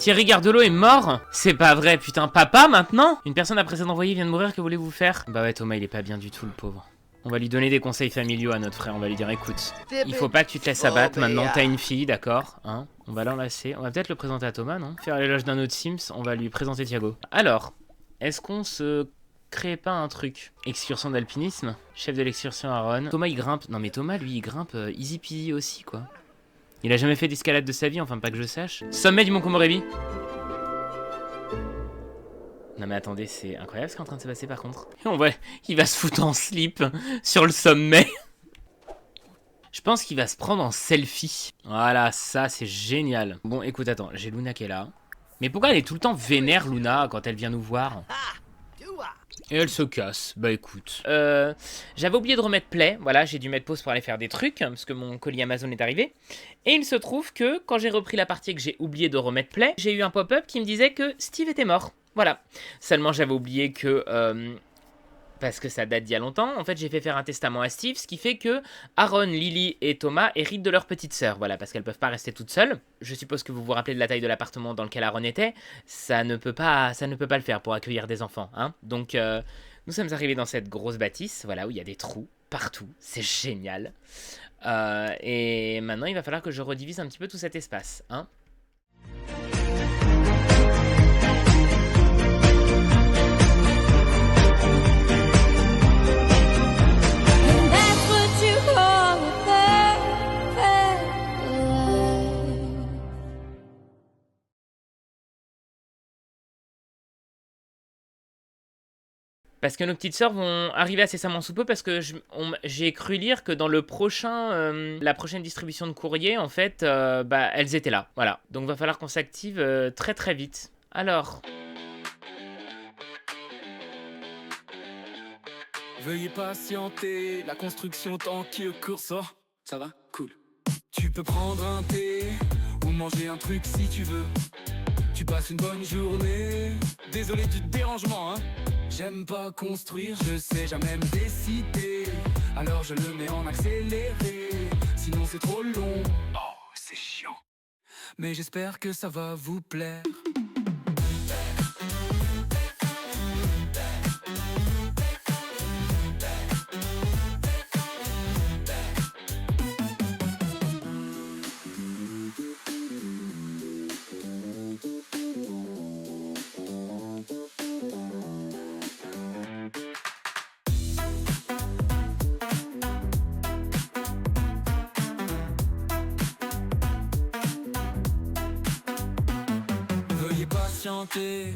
Thierry Gardelot est mort? C'est pas vrai, putain. Papa, maintenant? Une personne après s'être envoyée vient de mourir, que voulez-vous faire? Bah ouais, Thomas, il est pas bien du tout, le pauvre. On va lui donner des conseils familiaux à notre frère, on va lui dire, écoute, il faut pas que tu te laisses abattre, maintenant t'as une fille, d'accord, hein? On va l'enlacer, on va peut-être le présenter à Thomas, non? Faire l'éloge d'un autre Sims, on va lui présenter Thiago. Alors, est-ce qu'on se crée pas un truc? Excursion d'alpinisme, chef de l'excursion Aaron. Thomas il grimpe, non mais Thomas lui il grimpe easy peasy aussi quoi. Il a jamais fait d'escalade de sa vie, enfin pas que je sache. Sommet du Mont Komorebi. Non mais attendez, c'est incroyable ce qui est en train de se passer par contre. On voit, il va se foutre en slip sur le sommet. Je pense qu'il va se prendre en selfie. Voilà, ça c'est génial. Bon écoute, attends, j'ai Luna qui est là. Mais pourquoi elle est tout le temps vénère Luna quand elle vient nous voir? Et elle se casse, bah écoute. J'avais oublié de remettre play, voilà, j'ai dû mettre pause pour aller faire des trucs, parce que mon colis Amazon est arrivé. Et il se trouve que, quand j'ai repris la partie et que j'ai oublié de remettre play, j'ai eu un pop-up qui me disait que Steve était mort. Voilà. Seulement j'avais oublié que... parce que ça date d'il y a longtemps, en fait j'ai fait faire un testament à Steve, ce qui fait que Aaron, Lily et Thomas héritent de leur petite sœur, voilà, parce qu'elles peuvent pas rester toutes seules. Je suppose que vous vous rappelez de la taille de l'appartement dans lequel Aaron était, ça ne peut pas le faire pour accueillir des enfants, hein. Donc nous sommes arrivés dans cette grosse bâtisse, voilà, où il y a des trous partout, c'est génial. Et maintenant il va falloir que je redivise un petit peu tout cet espace, hein. Parce que nos petites sœurs vont arriver incessamment sous peu, parce que j'ai cru lire que dans le prochain, la prochaine distribution de courrier, en fait, bah, elles étaient là. Voilà. Donc va falloir qu'on s'active très très vite. Alors... Veuillez patienter, la construction tant qu'il court sort. Ça va? Cool. Tu peux prendre un thé ou manger un truc si tu veux. Tu passes une bonne journée. Désolé du dérangement, hein. J'aime pas construire, je sais jamais me décider. Alors je le mets en accéléré, sinon c'est trop long. Oh, c'est chiant. Mais j'espère que ça va vous plaire.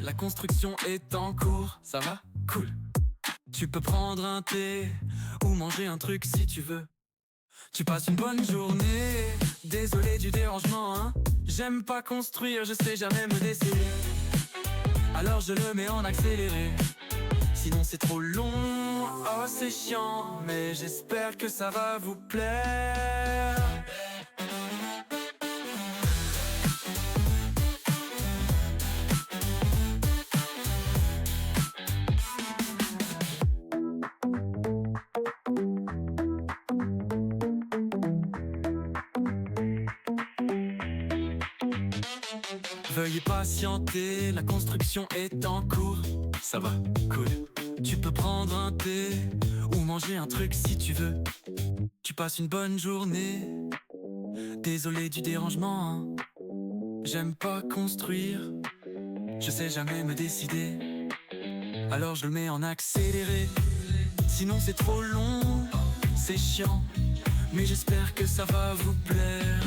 La construction est en cours, ça va? Cool. Tu peux prendre un thé ou manger un truc si tu veux. Tu passes une bonne journée. Désolé du dérangement, hein. J'aime pas construire, je sais jamais me décider. Alors je le mets en accéléré, sinon c'est trop long. Oh c'est chiant, mais j'espère que ça va vous plaire. Veuillez patienter, la construction est en cours. Ça va, cool. Tu peux prendre un thé ou manger un truc si tu veux. Tu passes une bonne journée. Désolé du dérangement, hein. J'aime pas construire, je sais jamais me décider. Alors je le mets en accéléré, sinon c'est trop long. C'est chiant, mais j'espère que ça va vous plaire.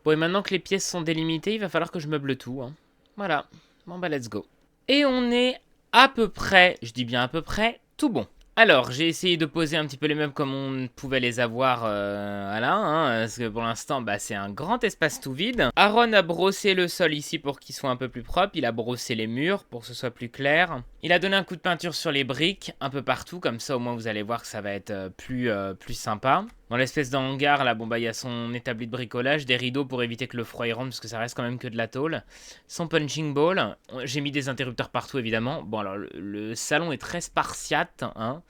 Bon, et maintenant que les pièces sont délimitées, il va falloir que je meuble tout, hein. Voilà. Bon bah let's go. Et on est à peu près, je dis bien à peu près, tout bon. Alors, j'ai essayé de poser un petit peu les meubles comme on pouvait les avoir là, hein, parce que pour l'instant, bah, c'est un grand espace tout vide. Aaron a brossé le sol ici pour qu'il soit un peu plus propre. Il a brossé les murs pour que ce soit plus clair. Il a donné un coup de peinture sur les briques, un peu partout, comme ça au moins vous allez voir que ça va être plus sympa. Dans l'espèce de hangar, là, bon bah il y a son établi de bricolage, des rideaux pour éviter que le froid y rentre, parce que ça reste quand même que de la tôle. Son punching ball, j'ai mis des interrupteurs partout évidemment. Bon alors le salon est très spartiate, hein.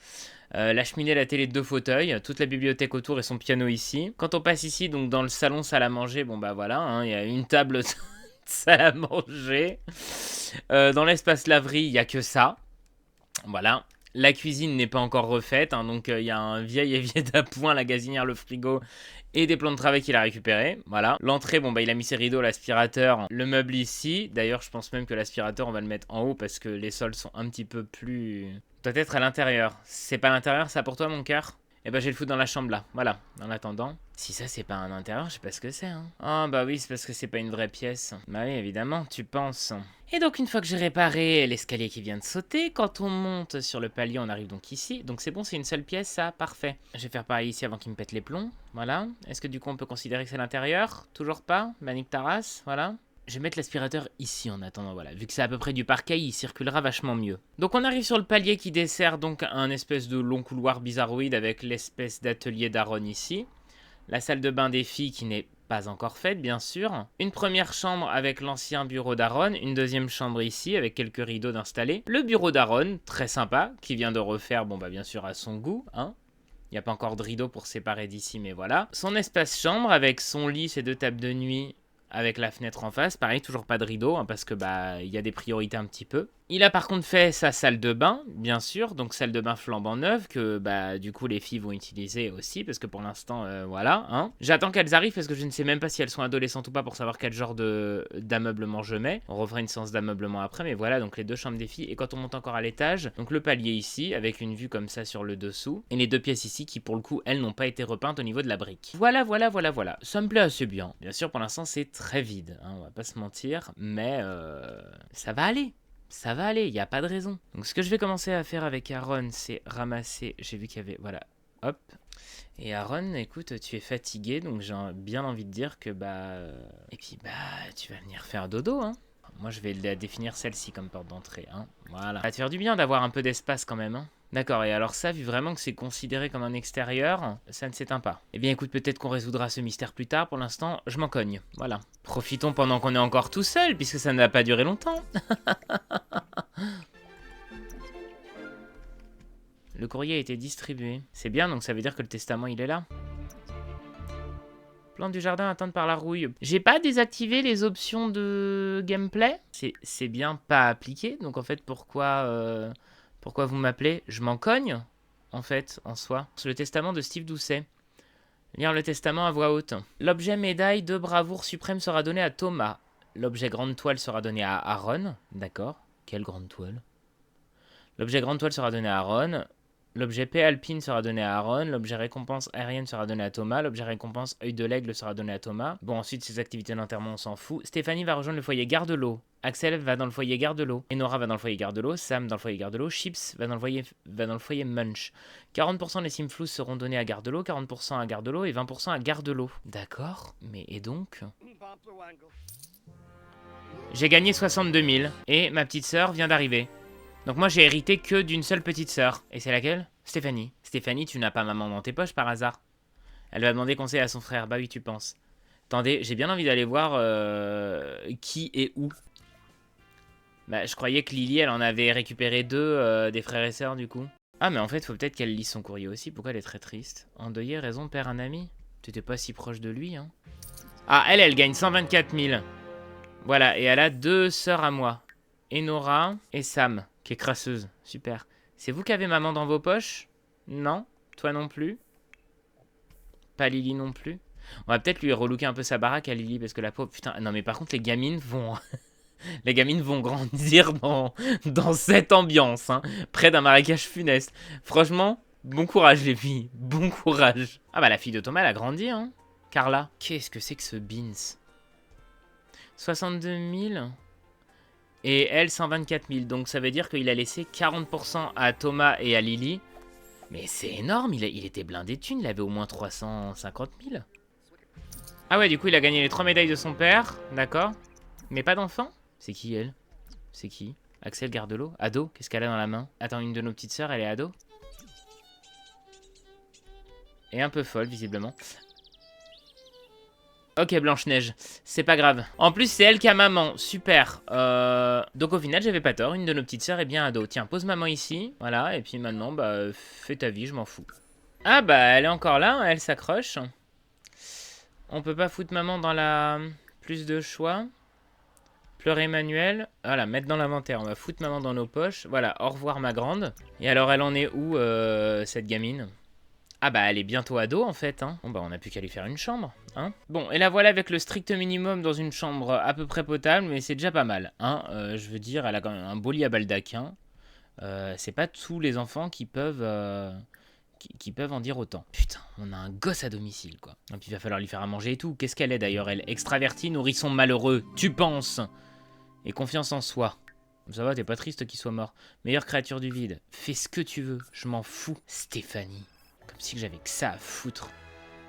La cheminée, la télé, 2 fauteuils, toute la bibliothèque autour et son piano ici. Quand on passe ici, donc dans le salon salle à manger, bon bah voilà, hein, il y a une table salle à manger. Dans l'espace laverie, il n'y a que ça. Voilà. La cuisine n'est pas encore refaite, hein, donc il y a un vieil évier d'appoint, la gazinière, le frigo et des plans de travail qu'il a récupérés. Voilà. L'entrée, bon bah il a mis ses rideaux, l'aspirateur, le meuble ici. D'ailleurs, je pense même que l'aspirateur, on va le mettre en haut parce que les sols sont un petit peu plus... Doit être à l'intérieur. C'est pas l'intérieur, ça pour toi, mon cœur? Eh ben, je vais le foutre dans la chambre là. Voilà. En attendant. Si ça, c'est pas un intérieur, je sais pas ce que c'est. Hein. Ah, bah oui, c'est parce que c'est pas une vraie pièce. Bah oui, évidemment, tu penses. Et donc, une fois que j'ai réparé l'escalier qui vient de sauter, quand on monte sur le palier, on arrive donc ici. Donc, c'est bon, c'est une seule pièce, ça. Parfait. Je vais faire pareil ici avant qu'il me pète les plombs. Voilà. Est-ce que du coup, on peut considérer que c'est l'intérieur? Toujours pas. Manique Taras. Voilà. Je vais mettre l'aspirateur ici en attendant, voilà. Vu que c'est à peu près du parquet, il circulera vachement mieux. Donc on arrive sur le palier qui dessert donc un espèce de long couloir bizarroïde avec l'espèce d'atelier d'Aaron ici. La salle de bain des filles qui n'est pas encore faite, bien sûr. Une première chambre avec l'ancien bureau d'Aaron. Une deuxième chambre ici avec quelques rideaux d'installer. Le bureau d'Aaron, très sympa, qui vient de refaire, bon bah bien sûr à son goût, hein. Il n'y a pas encore de rideau pour séparer d'ici, mais voilà. Son espace chambre avec son lit, ses 2 tables de nuit... avec la fenêtre en face, pareil, toujours pas de rideau, hein, parce que bah il y a des priorités un petit peu. Il a par contre fait sa salle de bain, bien sûr, donc salle de bain flambant neuve, que bah du coup les filles vont utiliser aussi, parce que pour l'instant, voilà. Hein. J'attends qu'elles arrivent, parce que je ne sais même pas si elles sont adolescentes ou pas, pour savoir quel genre d'ameublement je mets. On refera une séance d'ameublement après, mais voilà, donc les 2 chambres des filles, et quand on monte encore à l'étage, donc le palier ici, avec une vue comme ça sur le dessous, et les 2 pièces ici, qui pour le coup, elles n'ont pas été repeintes au niveau de la brique. Voilà, voilà, voilà, voilà. Ça me plaît assez bien. Bien sûr, pour l'instant, c'est très vide, hein, on va pas se mentir, mais ça va aller. Ça va aller, il n'y a pas de raison. Donc ce que je vais commencer à faire avec Aaron, c'est ramasser... J'ai vu qu'il y avait... Voilà, hop. Et Aaron, écoute, tu es fatigué, donc j'ai bien envie de dire que bah... Et puis bah, tu vas venir faire dodo, hein. Moi, je vais définir celle-ci comme porte d'entrée, hein. Voilà. Ça va te faire du bien d'avoir un peu d'espace quand même, hein. D'accord, et alors ça, vu vraiment que c'est considéré comme un extérieur, ça ne s'éteint pas. Eh bien écoute, peut-être qu'on résoudra ce mystère plus tard, pour l'instant, je m'en cogne. Voilà. Profitons pendant qu'on est encore tout seul, puisque ça ne va pas durer longtemps. Le courrier a été distribué. C'est bien, donc ça veut dire que le testament, il est là. Plante du jardin atteinte par la rouille. J'ai pas désactivé les options de gameplay. C'est bien pas appliqué, donc en fait, pourquoi vous m'appelez? Je m'en cogne, en fait, en soi. C'est le testament de Steve Doucet. Lire le testament à voix haute. L'objet médaille de bravoure suprême sera donné à Thomas. L'objet grande toile sera donné à Aaron. D'accord. Quelle grande toile? L'objet grande toile sera donné à Aaron. L'objet paix alpine sera donné à Aaron. L'objet récompense aérienne sera donné à Thomas. L'objet récompense œil de l'aigle sera donné à Thomas. Bon, ensuite, ses activités d'enterrement, on s'en fout. Stéphanie va rejoindre le foyer garde l'eau. Axel va dans le foyer garde l'eau. Enora va dans le foyer garde l'eau. Sam dans le foyer garde l'eau. Chips va dans le foyer Munch. 40% des simflous seront donnés à garde l'eau, 40% à garde l'eau et 20% à garde l'eau. D'accord. Mais et donc? J'ai gagné 62 000 et ma petite sœur vient d'arriver. Donc moi j'ai hérité que d'une seule petite sœur. Et c'est laquelle? Stéphanie. Stéphanie, tu n'as pas maman dans tes poches par hasard? Elle va demander conseil à son frère. Bah oui, tu penses. Attendez, j'ai bien envie d'aller voir qui et où. Bah je croyais que Lily, elle en avait récupéré 2 des frères et sœurs du coup. Ah mais en fait, faut peut-être qu'elle lise son courrier aussi. Pourquoi elle est très triste? Endeuillé, raison, perd un ami. T'étais pas si proche de lui, hein. Ah, elle gagne 124 000. Voilà, et elle a 2 sœurs à moi. Enora et Sam, qui est crasseuse. Super. C'est vous qui avez maman dans vos poches? Non? Toi non plus? Pas Lily non plus? On va peut-être lui relooker un peu sa baraque à Lily, parce que la pauvre... Putain, non mais par contre, les gamines vont... les gamines vont grandir dans cette ambiance, hein, près d'un marécage funeste. Franchement, bon courage les filles, bon courage. Ah bah la fille de Thomas, elle a grandi, hein. Carla. Qu'est-ce que c'est que ce Beans? 62 000 et elle 124 000. Donc ça veut dire qu'il a laissé 40% à Thomas et à Lily. Mais c'est énorme, il était blindé de thunes, il avait au moins 350 000. Ah ouais, du coup il a gagné les 3 médailles de son père, d'accord. Mais pas d'enfant? C'est qui elle? C'est qui? Axel Gardelot? Ado? Qu'est-ce qu'elle a dans la main? Attends, une de nos petites sœurs, elle est ado? Et un peu folle, visiblement. Ok, Blanche-Neige, c'est pas grave. En plus, c'est elle qui a maman, super. Donc au final, j'avais pas tort, une de nos petites sœurs est bien ado. Tiens, pose maman ici, voilà, et puis maintenant, bah, fais ta vie, je m'en fous. Ah bah, elle est encore là, elle s'accroche. On peut pas foutre maman dans la... plus de choix. Pleurer manuel. Voilà, mettre dans l'inventaire. On va foutre maman dans nos poches. Voilà, au revoir ma grande. Et alors, elle en est où, cette gamine? Ah bah, elle est bientôt ado, en fait, hein. Bon bah, on n'a plus qu'à lui faire une chambre, hein. Bon, et la voilà avec le strict minimum dans une chambre à peu près potable, mais c'est déjà pas mal, hein. Je veux dire, elle a quand même un beau lit à baldaquin. C'est pas tous les enfants qui peuvent... Qui peuvent en dire autant. Putain, on a un gosse à domicile, quoi. Et puis il va falloir lui faire à manger et tout. Qu'est-ce qu'elle est d'ailleurs, elle? Extravertie, nourrisson malheureux, tu penses? Et confiance en soi. Ça va, t'es pas triste qu'il soit mort. Meilleure créature du vide. Fais ce que tu veux, je m'en fous. Stéphanie. Comme si j'avais que ça à foutre.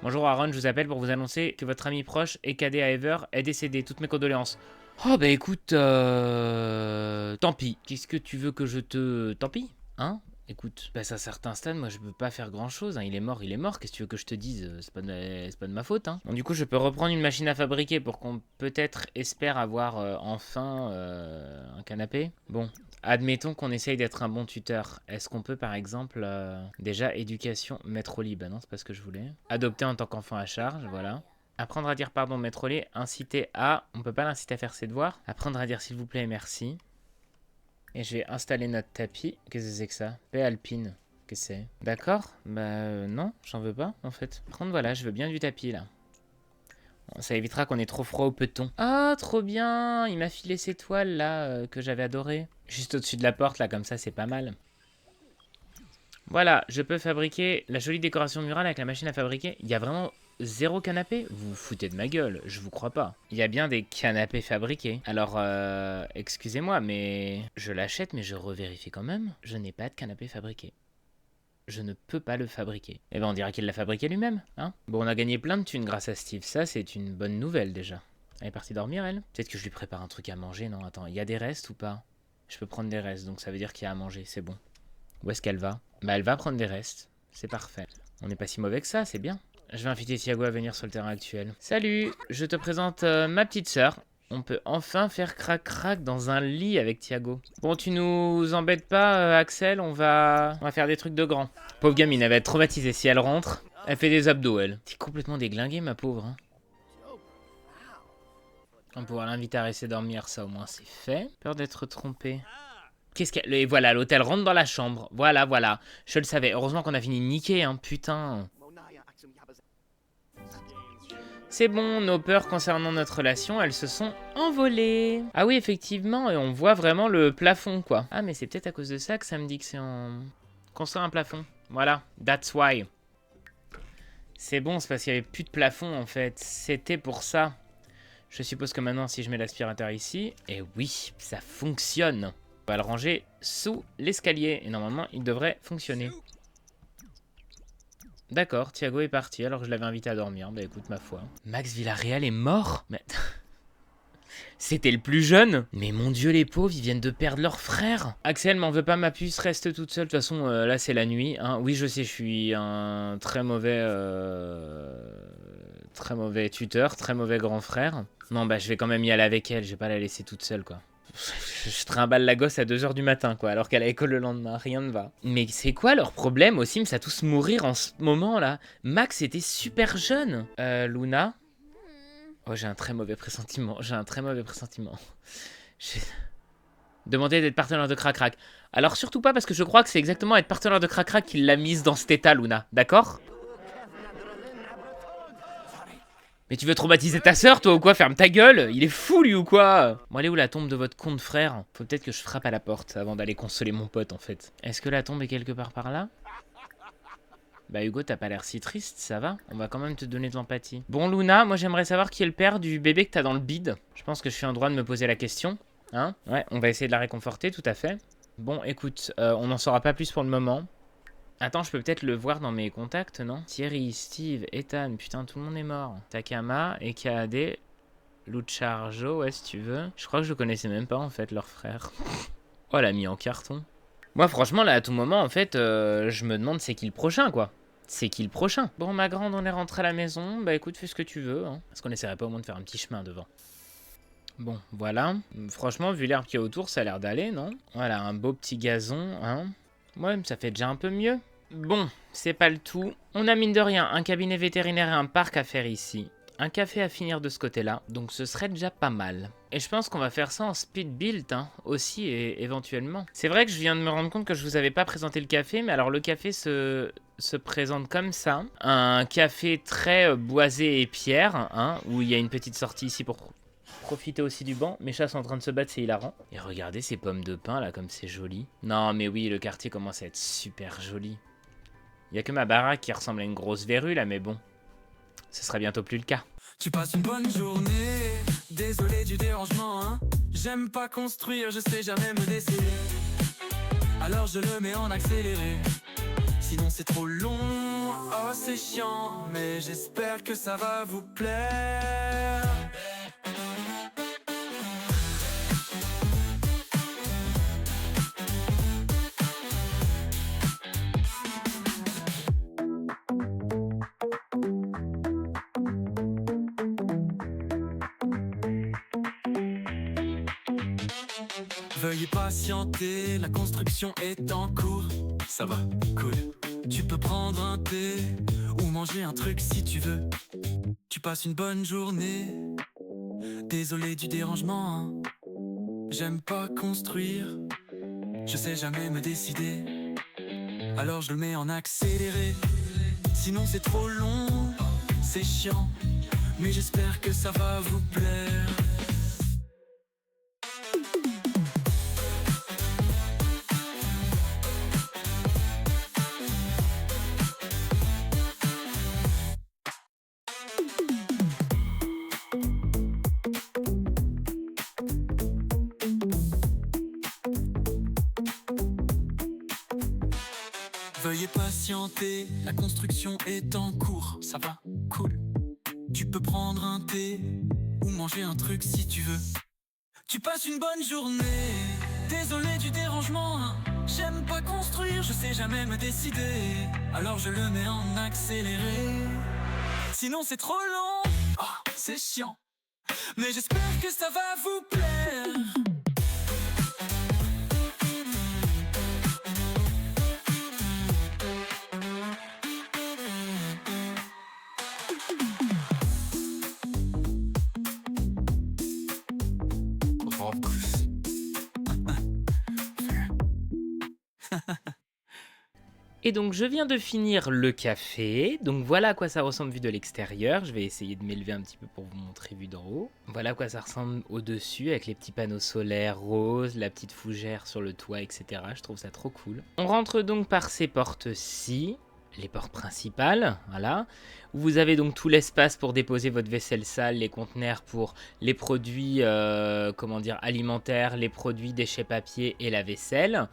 Bonjour Aaron, je vous appelle pour vous annoncer que votre ami proche, EKD à Ever, est décédé. Toutes mes condoléances. Oh bah écoute, tant pis. Qu'est-ce que tu veux que je te... Tant pis, hein? Écoute, à un certain stade, moi je peux pas faire grand chose, hein. Il est mort, qu'est-ce que tu veux que je te dise? C'est pas de ma faute, hein. Bon, du coup, je peux reprendre une machine à fabriquer pour qu'on peut-être espère avoir enfin un canapé. Bon, admettons qu'on essaye d'être un bon tuteur. Est-ce qu'on peut par exemple, déjà, éducation, mettre au lit? Bah non, c'est pas ce que je voulais. Adopter en tant qu'enfant à charge, voilà. Apprendre à dire pardon, mettre au lit, inciter à... On peut pas l'inciter à faire ses devoirs. Apprendre à dire s'il vous plaît et merci. Et je vais installer notre tapis. Qu'est-ce que c'est que ça? Paix alpine. Qu'est-ce que c'est? D'accord. Bah non, j'en veux pas en fait. Par contre voilà, je veux bien du tapis là. Bon, ça évitera qu'on ait trop froid au peton. Ah, trop bien. Il m'a filé ces toiles là que j'avais adorées. Juste au-dessus de la porte là, comme ça c'est pas mal. Voilà, je peux fabriquer la jolie décoration murale avec la machine à fabriquer. Il y a vraiment... Zéro canapé? Vous vous foutez de ma gueule, je vous crois pas. Il y a bien des canapés fabriqués. Alors, excusez-moi, mais... Je l'achète, mais je revérifie quand même. Je n'ai pas de canapé fabriqué. Je ne peux pas le fabriquer. Eh ben, on dirait qu'il l'a fabriqué lui-même, hein. Bon, on a gagné plein de thunes grâce à Steve. Ça, c'est une bonne nouvelle, déjà. Elle est partie dormir, elle? Peut-être que je lui prépare un truc à manger, non? Attends, il y a des restes ou pas? Je peux prendre des restes, donc ça veut dire qu'il y a à manger, c'est bon. Où est-ce qu'elle va? Bah, elle va prendre des restes. C'est parfait. On n'est pas si mauvais que ça, c'est bien. Je vais inviter Thiago à venir sur le terrain actuel. Salut, je te présente ma petite sœur. On peut enfin faire crac-crac dans un lit avec Thiago. Bon, tu nous embêtes pas, Axel, on va faire des trucs de grand. Pauvre gamine, elle va être traumatisée si elle rentre. Elle fait des abdos, elle. T'es complètement déglinguée, ma pauvre. Hein. On va pouvoir l'inviter à rester dormir, ça au moins c'est fait. Peur d'être trompée. Qu'est-ce qu'elle... Et voilà, l'hôtel rentre dans la chambre. Voilà, voilà. Je le savais. Heureusement qu'on a fini de niquer, hein, putain. C'est bon, nos peurs concernant notre relation, elles se sont envolées. Ah oui, effectivement, et on voit vraiment le plafond, quoi. Ah, mais c'est peut-être à cause de ça que ça me dit que c'est en... Construire un plafond. Voilà, that's why. C'est bon, c'est parce qu'il n'y avait plus de plafond, en fait. C'était pour ça. Je suppose que maintenant, si je mets l'aspirateur ici... Et oui, ça fonctionne. On va le ranger sous l'escalier. Et normalement, il devrait fonctionner. D'accord, Thiago est parti alors que je l'avais invité à dormir. Bah écoute, ma foi. Max Villarreal est mort? Mais... C'était le plus jeune? Mais mon dieu, les pauvres, ils viennent de perdre leur frère. Axel, m'en veut pas, ma puce reste toute seule. De toute façon, là, c'est la nuit. Hein. Oui, je sais, je suis un très mauvais tuteur, très mauvais grand frère. Non, bah je vais quand même y aller avec elle. Je vais pas la laisser toute seule, quoi. Je trimballe la gosse à 2 h du matin, quoi, alors qu'elle a école le lendemain, rien ne va. Mais c'est quoi leur problème aux Sims à tous mourir en ce moment, là? Max était super jeune. Luna? Oh, j'ai un très mauvais pressentiment, J'ai demandé d'être partenaire de Crac-Crac. Alors surtout pas parce que je crois que c'est exactement être partenaire de Crac-Crac qui l'a mise dans cet état, Luna, d'accord? Mais tu veux traumatiser ta sœur, toi, ou quoi? Ferme ta gueule! Il est fou, lui, ou quoi? Bon, allez, où la tombe de votre con de frère? Faut peut-être que je frappe à la porte avant d'aller consoler mon pote, en fait. Est-ce que la tombe est quelque part par là? Bah, Hugo, t'as pas l'air si triste, ça va? On va quand même te donner de l'empathie. Bon, Luna, moi, j'aimerais savoir qui est le père du bébé que t'as dans le bide. Je pense que je suis en droit de me poser la question. Hein? Ouais, on va essayer de la réconforter, tout à fait. Bon, écoute, on n'en saura pas plus pour le moment. Attends, je peux peut-être le voir dans mes contacts, non? Thierry, Steve, Ethan, putain, tout le monde est mort. Takama, EKAD, Lucharjo, ouais, si tu veux. Je crois que je connaissais même pas, en fait, leur frère. Oh, l'a mis en carton. Moi, franchement, là, à tout moment, en fait, je me demande c'est qui le prochain, quoi. C'est qui le prochain? Bon, ma grande, on est rentré à la maison. Bah, écoute, fais ce que tu veux, hein. Est-ce qu'on essaierait pas au moins de faire un petit chemin devant? Bon, voilà. Franchement, vu l'herbe qu'il y a autour, ça a l'air d'aller, non? Voilà, un beau petit gazon, hein. Ouais, mais ça fait déjà un peu mieux. Bon, c'est pas le tout. On a mine de rien un cabinet vétérinaire et un parc à faire ici. un café à finir de ce côté-là, donc ce serait déjà pas mal. Et je pense qu'on va faire ça en speed build hein, aussi, et éventuellement. C'est vrai que je viens de me rendre compte que je vous avais pas présenté le café, mais alors le café se présente comme ça. Un café très boisé et pierre, hein, où il y a une petite sortie ici pour profiter aussi du banc. Mes chats sont en train de se battre, c'est hilarant. Et regardez ces pommes de pin là, comme c'est joli. Non mais oui, le quartier commence à être super joli. Il y a que ma baraque qui ressemble à une grosse verrue là, mais bon. Ce sera bientôt plus le cas. Tu passes une bonne journée, désolé du dérangement, hein. J'aime pas construire, je sais jamais me décider. Alors je le mets en accéléré. Sinon c'est trop long, oh c'est chiant. Mais j'espère que ça va vous plaire. Veuillez patienter, la construction est en cours. Ça va, cool. Tu peux prendre un thé ou manger un truc si tu veux. Tu passes une bonne journée. Désolé du dérangement, hein. J'aime pas construire, je sais jamais me décider. Alors je le mets en accéléré. Sinon c'est trop long, c'est chiant. Mais j'espère que ça va vous plaire. Veuillez patienter, la construction est en cours. Ça va, cool. Tu peux prendre un thé ou manger un truc si tu veux. Tu passes une bonne journée, désolé du dérangement, hein. J'aime pas construire, je sais jamais me décider. Alors je le mets en accéléré. Sinon c'est trop long, oh, c'est chiant. Mais j'espère que ça va vous plaire. Et donc je viens de finir le café, donc voilà à quoi ça ressemble vu de l'extérieur. Je vais essayer de m'élever un petit peu pour vous montrer vu d'en haut. Voilà à quoi ça ressemble au-dessus avec les petits panneaux solaires roses, la petite fougère sur le toit, etc. Je trouve ça trop cool. On rentre donc par ces portes-ci, les portes principales, voilà. Où vous avez donc tout l'espace pour déposer votre vaisselle sale, les conteneurs pour les produits alimentaires, les produits déchets papier et la vaisselle.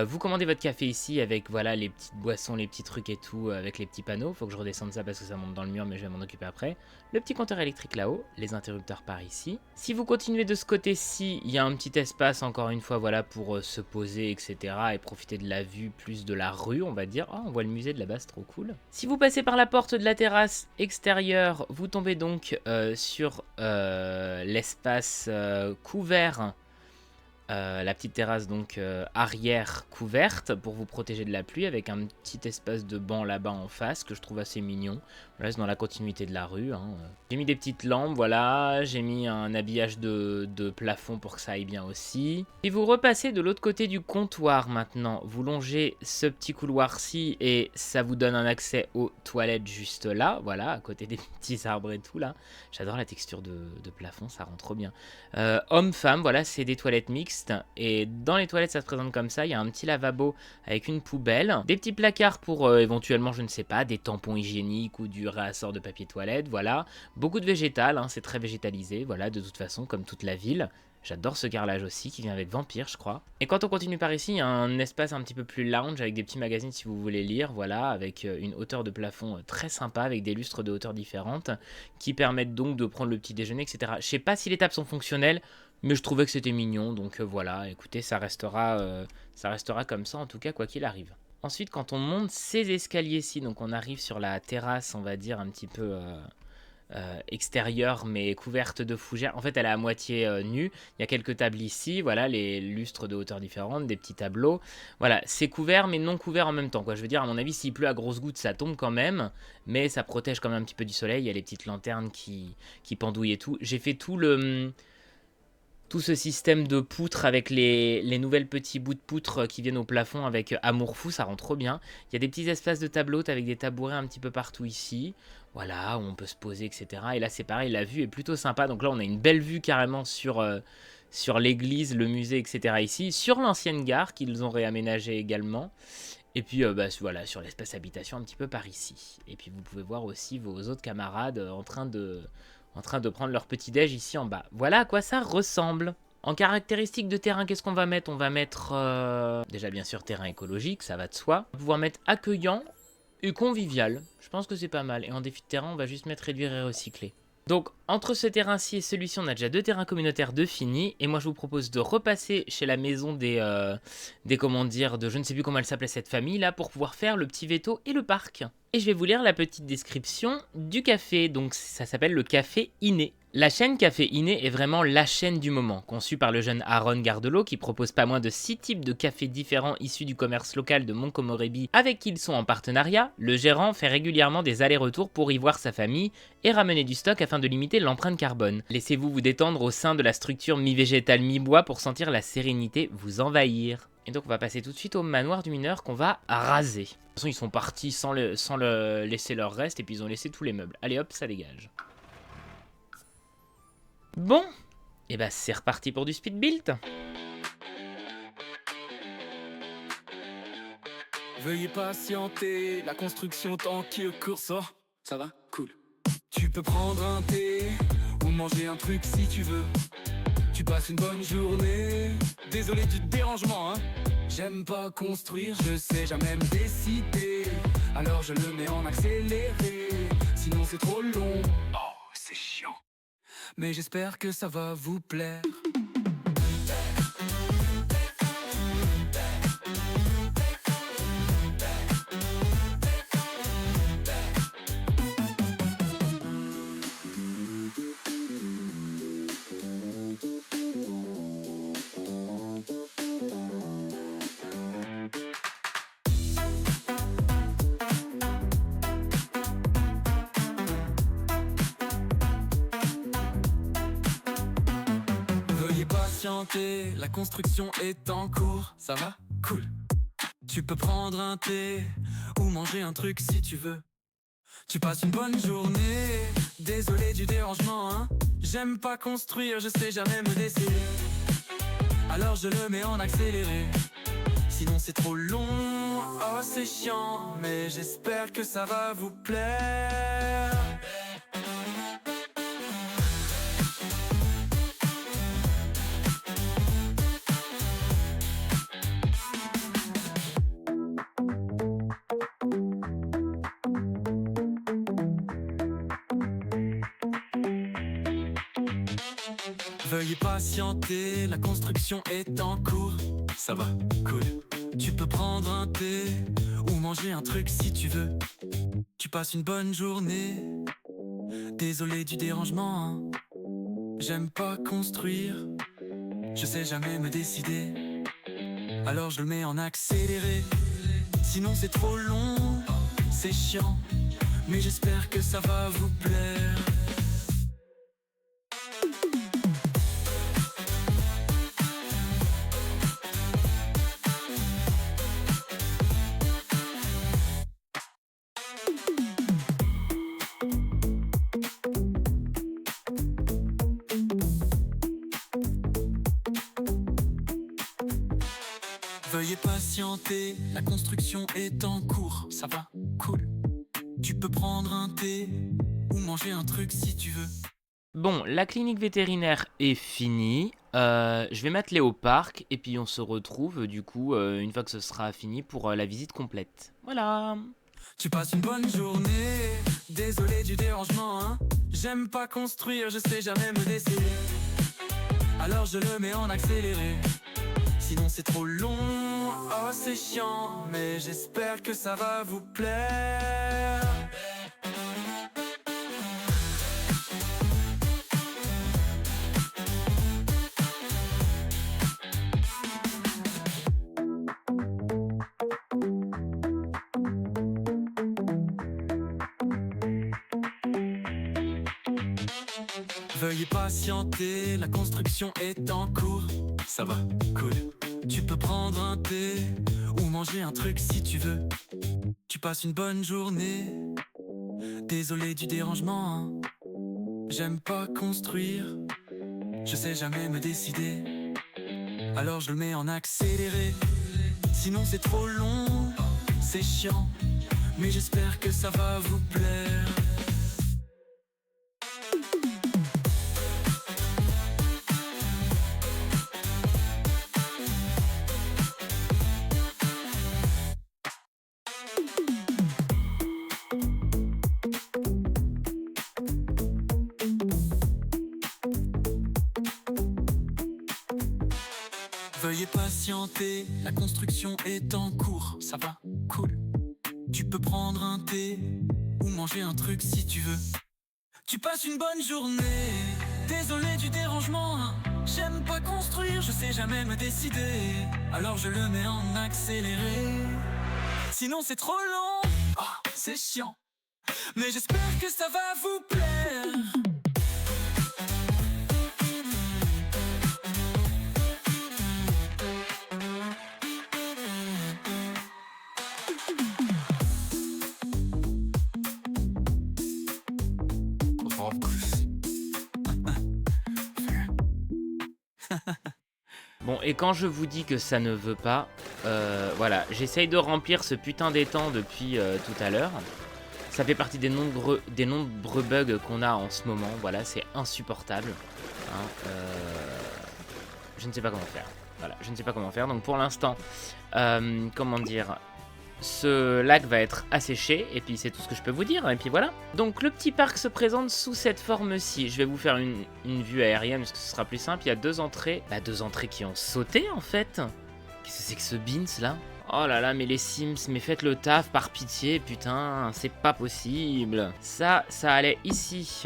Vous commandez votre café ici avec voilà les petites boissons, les petits trucs et tout avec les petits panneaux. Faut que je redescende ça parce que ça monte dans le mur, mais je vais m'en occuper après. Le petit compteur électrique là-haut, les interrupteurs par ici. Si vous continuez de ce côté-ci, il y a un petit espace encore une fois voilà pour se poser etc. et profiter de la vue plus de la rue on va dire. Oh, on voit le musée de là-bas, c'est trop cool. Si vous passez par la porte de la terrasse extérieure, vous tombez donc sur l'espace couvert. La petite terrasse donc arrière couverte pour vous protéger de la pluie avec un petit espace de banc là-bas en face que je trouve assez mignon. Voilà, c'est dans la continuité de la rue, hein. J'ai mis des petites lampes, voilà, j'ai mis un habillage de plafond pour que ça aille bien aussi. Et vous repassez de l'autre côté du comptoir maintenant, vous longez ce petit couloir-ci et ça vous donne un accès aux toilettes juste là, voilà, à côté des petits arbres et tout là. J'adore la texture de plafond, ça rend trop bien. Homme-femme, voilà, c'est des toilettes mixtes. Et dans les toilettes ça se présente comme ça, il y a un petit lavabo avec une poubelle, des petits placards pour éventuellement je ne sais pas, des tampons hygiéniques ou du réassort de papier toilette, voilà, beaucoup de végétal, hein, c'est très végétalisé, voilà, de toute façon comme toute la ville. J'adore ce carrelage aussi qui vient avec Vampire je crois. Et quand on continue par ici, il y a un espace un petit peu plus lounge avec des petits magazines si vous voulez lire, voilà, avec une hauteur de plafond très sympa avec des lustres de hauteur différentes qui permettent donc de prendre le petit déjeuner etc. Je sais pas si les tables sont fonctionnelles, mais je trouvais que c'était mignon, donc voilà, écoutez, ça restera comme ça en tout cas quoi qu'il arrive. Ensuite, quand on monte ces escaliers-ci, donc on arrive sur la terrasse, on va dire un petit peu extérieure mais couverte de fougères. En fait, elle est à moitié nue. Il y a quelques tables ici, voilà, les lustres de hauteur différentes, des petits tableaux. Voilà, c'est couvert mais non couvert en même temps, quoi. Je veux dire, à mon avis, s'il pleut à grosses gouttes, ça tombe quand même, mais ça protège quand même un petit peu du soleil. Il y a les petites lanternes qui pendouillent et tout. J'ai fait tout ce système de poutres avec les nouvelles petits bouts de poutre qui viennent au plafond avec Amour Fou, ça rend trop bien. Il y a des petits espaces de tableaux avec des tabourets un petit peu partout ici. Voilà, où on peut se poser, etc. Et là, c'est pareil, la vue est plutôt sympa. Donc là, on a une belle vue carrément sur l'église, le musée, etc. ici. Sur l'ancienne gare qu'ils ont réaménagée également. Et puis, voilà, sur l'espace habitation un petit peu par ici. Et puis, vous pouvez voir aussi vos autres camarades en train de prendre leur petit déj ici en bas. Voilà à quoi ça ressemble. En caractéristiques de terrain, qu'est-ce qu'on va mettre? On va mettre déjà bien sûr terrain écologique, ça va de soi. On va pouvoir mettre accueillant et convivial. Je pense que c'est pas mal. Et en défi de terrain, on va juste mettre réduire et recycler. Donc entre ce terrain-ci et celui-ci, on a déjà 2 terrains communautaires de finis. Et moi, je vous propose de repasser chez la maison des comment dire, de je ne sais plus comment elle s'appelait cette famille là, pour pouvoir faire le petit veto et le parc. Et je vais vous lire la petite description du café. Donc ça s'appelle le café Inné. La chaîne Café Inné est vraiment la chaîne du moment, conçue par le jeune Aaron Gardelot qui propose pas moins de 6 types de cafés différents issus du commerce local de Montgomery avec qui ils sont en partenariat. Le gérant fait régulièrement des allers-retours pour y voir sa famille et ramener du stock afin de limiter l'empreinte carbone. Laissez-vous vous détendre au sein de la structure mi-végétale mi-bois pour sentir la sérénité vous envahir. Et donc on va passer tout de suite au manoir du mineur qu'on va raser. De toute façon ils sont partis sans laisser leur reste et puis ils ont laissé tous les meubles. Allez hop, ça dégage. Bon, et bah c'est reparti pour du speed build. Veuillez patienter, la construction tant qu'il court ça va? Cool. Tu peux prendre un thé ou manger un truc si tu veux. Tu passes une bonne journée, désolé du dérangement hein. J'aime pas construire, je sais jamais me décider. Alors je le mets en accéléré, sinon c'est trop long. Oh, c'est chiant. Mais j'espère que ça va vous plaire. La construction est en cours, ça va? Cool. Tu peux prendre un thé ou manger un truc si tu veux. Tu passes une bonne journée, désolé du dérangement hein. J'aime pas construire, je sais jamais me décider. Alors je le mets en accéléré, sinon c'est trop long. Oh c'est chiant, mais j'espère que ça va vous plaire. Veuillez patienter, la construction est en cours. Ça va, cool. Tu peux prendre un thé ou manger un truc si tu veux. Tu passes une bonne journée, désolé du dérangement hein. J'aime pas construire, je sais jamais me décider. Alors je le mets en accéléré, sinon c'est trop long. C'est chiant, mais j'espère que ça va vous plaire. Veuillez patienter, la construction est en cours. Ça va? Cool. Tu peux prendre un thé ou manger un truc si tu veux. Bon, la clinique vétérinaire est finie. Je vais m'atteler au parc et puis on se retrouve du coup une fois que ce sera fini pour la visite complète. Voilà. Tu passes une bonne journée, désolé du dérangement hein. J'aime pas construire, je sais jamais me décider. Alors je le mets en accéléré, sinon c'est trop long. Oh c'est chiant, mais j'espère que ça va vous plaire. Veuillez patienter, la construction est en cours. Ça va, cool. Tu peux prendre un thé ou manger un truc si tu veux. Tu passes une bonne journée. Désolé du dérangement, hein. J'aime pas construire. Je sais jamais me décider. Alors je le mets en accéléré. Sinon c'est trop long, c'est chiant. Mais j'espère que ça va vous plaire. Veuillez patienter, la construction est en cours. Ça va, cool. Tu peux prendre un thé ou manger un truc si tu veux. Tu passes une bonne journée. Désolé du dérangement, hein. J'aime pas construire, je sais jamais me décider. Alors je le mets en accéléré. Sinon c'est trop long, oh, c'est chiant. Mais j'espère que ça va vous plaire. Bon, et quand je vous dis que ça ne veut pas, voilà, j'essaye de remplir ce putain d'étang depuis tout à l'heure. Ça fait partie des nombreux bugs qu'on a en ce moment, voilà, c'est insupportable. Hein, je ne sais pas comment faire, voilà, je ne sais pas comment faire, donc pour l'instant, comment dire... Ce lac va être asséché, et puis c'est tout ce que je peux vous dire, et puis voilà. Donc le petit parc se présente sous cette forme-ci. Je vais vous faire une vue aérienne, parce que ce sera plus simple. Il y a deux entrées, bah deux entrées qui ont sauté en fait. Qu'est-ce que c'est que ce beans là? Oh là là, mais les Sims, mais faites le taf par pitié, putain, c'est pas possible. Ça allait ici.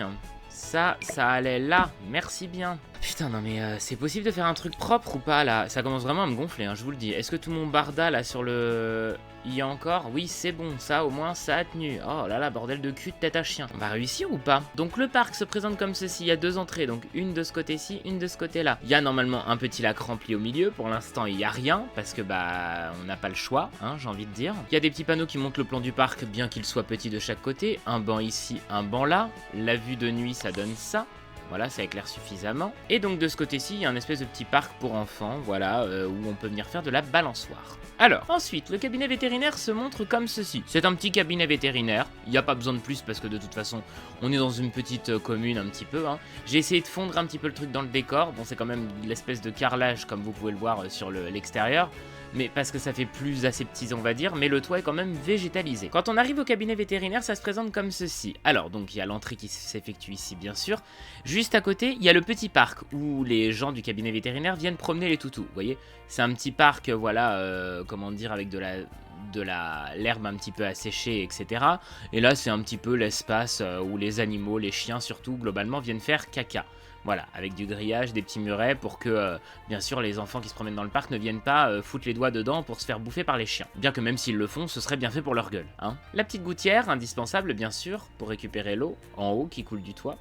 Ça allait là, merci bien. Putain, non mais c'est possible de faire un truc propre ou pas là? Ça commence vraiment à me gonfler, hein, je vous le dis. Est-ce que tout mon barda là sur le... Il y a encore? Oui, c'est bon, ça au moins ça a tenu. Oh là là, bordel de cul de tête à chien. On va réussir ou pas? Donc le parc se présente comme ceci, il y a deux entrées, donc une de ce côté-ci, une de ce côté-là. Il y a normalement un petit lac rempli au milieu, pour l'instant il n'y a rien, parce que bah on n'a pas le choix, hein, j'ai envie de dire. Il y a des petits panneaux qui montrent le plan du parc, bien qu'il soit petit de chaque côté. Un banc ici, un banc là. La vue de nuit, ça donne ça. Voilà, ça éclaire suffisamment. Et donc de ce côté-ci, il y a un espèce de petit parc pour enfants, voilà, où on peut venir faire de la balançoire. Alors, ensuite, le cabinet vétérinaire se montre comme ceci. C'est un petit cabinet vétérinaire, il n'y a pas besoin de plus parce que de toute façon, on est dans une petite commune un petit peu. Hein. J'ai essayé de fondre un petit peu le truc dans le décor, bon c'est quand même l'espèce de carrelage comme vous pouvez le voir sur l'extérieur. Mais parce que ça fait plus aseptisé on va dire, mais le toit est quand même végétalisé. Quand on arrive au cabinet vétérinaire, ça se présente comme ceci. Alors donc il y a l'entrée qui s'effectue ici bien sûr. Juste à côté, il y a le petit parc où les gens du cabinet vétérinaire viennent promener les toutous. Vous voyez, c'est un petit parc, voilà, comment dire, avec de l'herbe un petit peu asséchée, etc. Et là c'est un petit peu l'espace où les animaux, les chiens surtout, globalement viennent faire caca. Voilà, avec du grillage, des petits murets pour que, bien sûr, les enfants qui se promènent dans le parc ne viennent pas foutre les doigts dedans pour se faire bouffer par les chiens. Bien que même s'ils le font, ce serait bien fait pour leur gueule, hein. La petite gouttière, indispensable bien sûr, pour récupérer l'eau en haut qui coule du toit.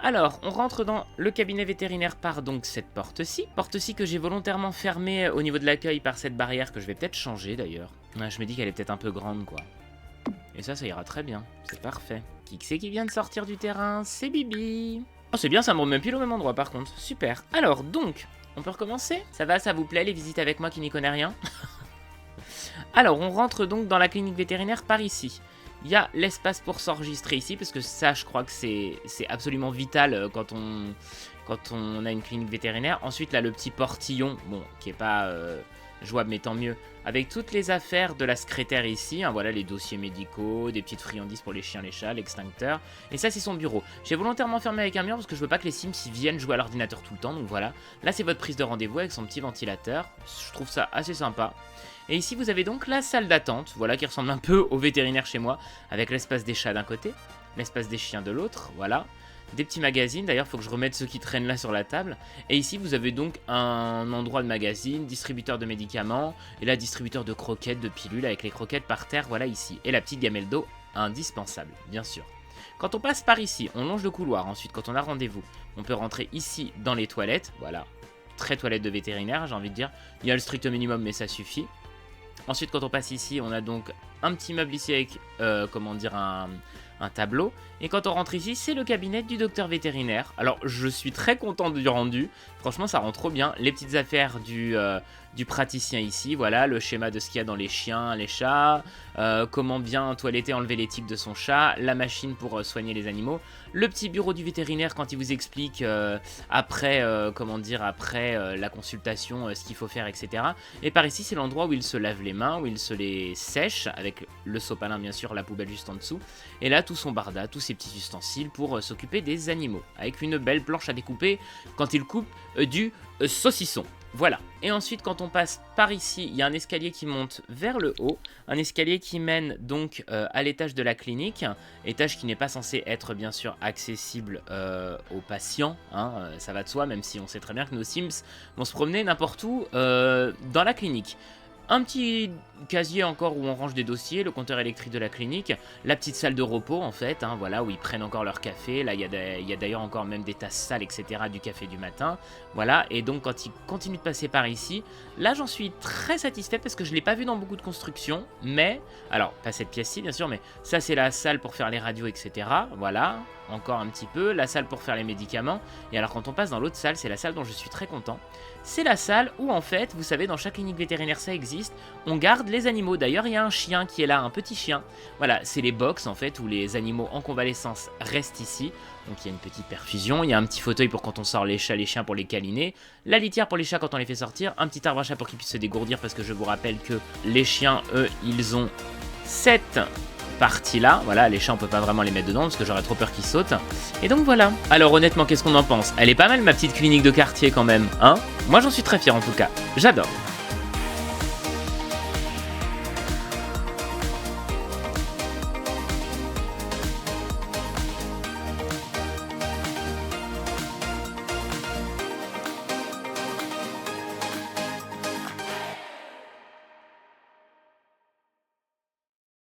Alors, on rentre dans le cabinet vétérinaire par donc cette porte-ci. Porte-ci que j'ai volontairement fermée au niveau de l'accueil par cette barrière que je vais peut-être changer d'ailleurs. Ouais, je me dis qu'elle est peut-être un peu grande quoi. Et ça ira très bien, c'est parfait. Qui c'est qui vient de sortir du terrain? C'est Bibi. Oh c'est bien, ça me remet pile au même endroit par contre, super. Alors donc, on peut recommencer? Ça va, ça vous plaît les visites avec moi qui n'y connais rien? Alors on rentre donc dans la clinique vétérinaire par ici. Il y a l'espace pour s'enregistrer ici, parce que ça je crois que c'est absolument vital quand on a une clinique vétérinaire. Ensuite là le petit portillon, bon qui est pas jouable mais tant mieux, avec toutes les affaires de la secrétaire ici, hein, voilà les dossiers médicaux, des petites friandises pour les chiens, les chats, l'extincteur, et ça c'est son bureau. J'ai volontairement fermé avec un mur parce que je veux pas que les Sims y viennent jouer à l'ordinateur tout le temps, donc voilà. Là c'est votre prise de rendez-vous avec son petit ventilateur, je trouve ça assez sympa. Et ici vous avez donc la salle d'attente, voilà qui ressemble un peu au vétérinaire chez moi, avec l'espace des chats d'un côté, l'espace des chiens de l'autre, voilà. Des petits magazines, d'ailleurs il faut que je remette ceux qui traînent là sur la table. Et ici vous avez donc un endroit de magazine, distributeur de médicaments, et là distributeur de croquettes, de pilules avec les croquettes par terre, voilà ici. Et la petite gamelle d'eau indispensable, bien sûr. Quand on passe par ici, on longe le couloir. Ensuite, quand on a rendez-vous, on peut rentrer ici dans les toilettes. Voilà, très toilette de vétérinaire, j'ai envie de dire. Il y a le strict minimum, mais ça suffit. Ensuite, quand on passe ici, on a donc un petit meuble ici avec, comment dire, un tableau. Et quand on rentre ici, c'est le cabinet du docteur vétérinaire. Alors, je suis très content du rendu. Franchement, ça rend trop bien. Les petites affaires du praticien ici. Voilà, le schéma de ce qu'il y a dans les chiens, les chats. Comment bien toiletter, enlever les tiques de son chat. La machine pour soigner les animaux. Le petit bureau du vétérinaire quand il vous explique après, comment dire, après la consultation, ce qu'il faut faire, etc. Et par ici, c'est l'endroit où il se lave les mains, où il se les sèche, avec le sopalin, bien sûr, la poubelle juste en dessous. Et là, tout son barda, tous ses petits ustensiles pour s'occuper des animaux. Avec une belle planche à découper quand il coupe du saucisson. Voilà. Et ensuite, quand on passe par ici, il y a un escalier qui monte vers le haut. Un escalier qui mène donc à l'étage de la clinique. Étage qui n'est pas censé être, bien sûr, accessible aux patients. Hein, ça va de soi, même si on sait très bien que nos Sims vont se promener n'importe où dans la clinique. Un petit casier encore où on range des dossiers, le compteur électrique de la clinique, la petite salle de repos en fait, hein, voilà, où ils prennent encore leur café. Là, il y a d'ailleurs encore même des tasses sales, etc. du café du matin. Voilà, et donc quand ils continuent de passer par ici, là j'en suis très satisfait parce que je ne l'ai pas vu dans beaucoup de constructions, mais, alors, pas cette pièce-ci bien sûr, mais ça c'est la salle pour faire les radios, etc. Voilà, encore un petit peu, la salle pour faire les médicaments. Et alors quand on passe dans l'autre salle, c'est la salle dont je suis très content. C'est la salle où en fait, vous savez, dans chaque clinique vétérinaire ça existe, on garde les animaux. D'ailleurs, il y a un chien qui est là, un petit chien. Voilà, c'est les box en fait, où les animaux en convalescence restent ici. Donc il y a une petite perfusion, il y a un petit fauteuil pour quand on sort les chats, les chiens pour les câliner, la litière pour les chats quand on les fait sortir, un petit arbre à chat pour qu'ils puissent se dégourdir parce que je vous rappelle que les chiens, eux, ils ont cette partie là, voilà, les chats on peut pas vraiment les mettre dedans parce que j'aurais trop peur qu'ils sautent. Et donc voilà. Alors honnêtement, qu'est-ce qu'on en pense? Elle est pas mal ma petite clinique de quartier quand même, hein? Moi j'en suis très fier en tout cas, j'adore.